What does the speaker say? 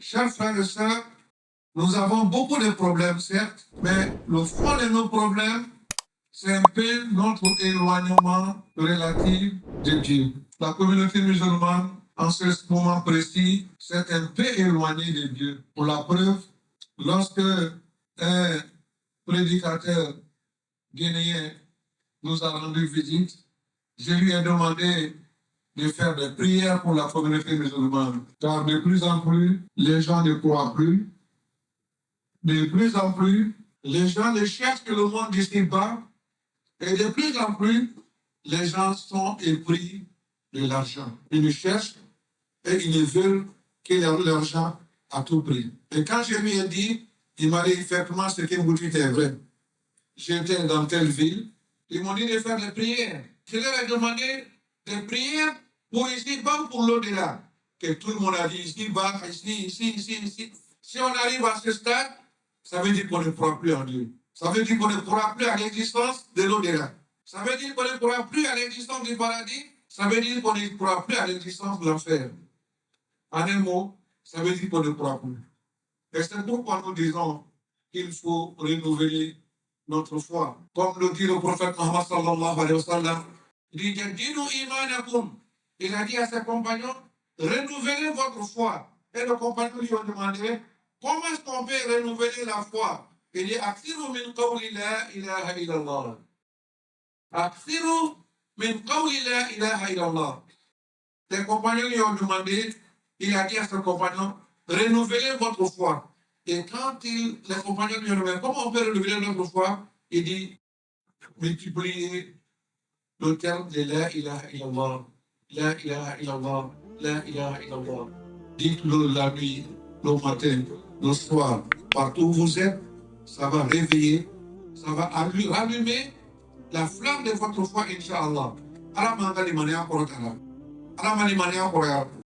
Chers frères et sœurs, nous avons beaucoup de problèmes, certes, mais le fond de nos problèmes, c'est un peu notre éloignement relatif de Dieu. La communauté musulmane, en ce moment précis, s'est un peu éloignée de Dieu. Pour la preuve, lorsque un prédicateur guinéen nous a rendu visite, je lui ai demandé de faire des prières pour la communauté musulmane. Car de plus en plus, les gens ne croient plus. De plus en plus, les gens ne cherchent que le monde d'ici-bas. Et de plus en plus, les gens sont épris de l'argent. Ils le cherchent et ils ne veulent que l'argent à tout prix. Et quand je lui ai dit, il m'a dit effectivement ce que vous dites est vrai. J'étais dans telle ville, ils m'ont dit de faire des prières. Je leur ai demandé des prières pour ici-bas ou pour l'au-delà. Que tout le monde a dit ici-bas, ici. Si on arrive à ce stade, ça veut dire qu'on ne croit plus en Dieu. Ça veut dire qu'on ne croit plus à l'existence de l'au-delà. Ça veut dire qu'on ne croit plus à l'existence du paradis. Ça veut dire qu'on ne croit plus à l'existence de l'enfer. En un mot, ça veut dire qu'on ne croit plus. Et c'est pourquoi nous disons qu'il faut renouveler notre foi. Comme le dit le prophète Muhammad sallallahu alayhi wa sallam, il dit Jaddidu imanakum. Il a dit à ses compagnons, renouvelez votre foi. Et les compagnons lui ont demandé, comment est-ce qu'on peut renouveler la foi? Il dit Aksiru min qawli la ilaha illallah. Aksiru min qawli la ilaha illallah. Les compagnons lui ont demandé, il a dit à ses compagnons, renouvelez votre foi. Et quand les compagnons lui ont demandé, comment on peut renouveler notre foi? Il dit, multiplier le terme de la ilaha illallah, la ilaha illallah, la ilaha illallah. Dites-le la nuit, le matin, le soir, partout où vous êtes, ça va réveiller, ça va rallumer la flamme de votre foi, Inch'Allah. Ala manga limania korotala. Ala mani mania korotala.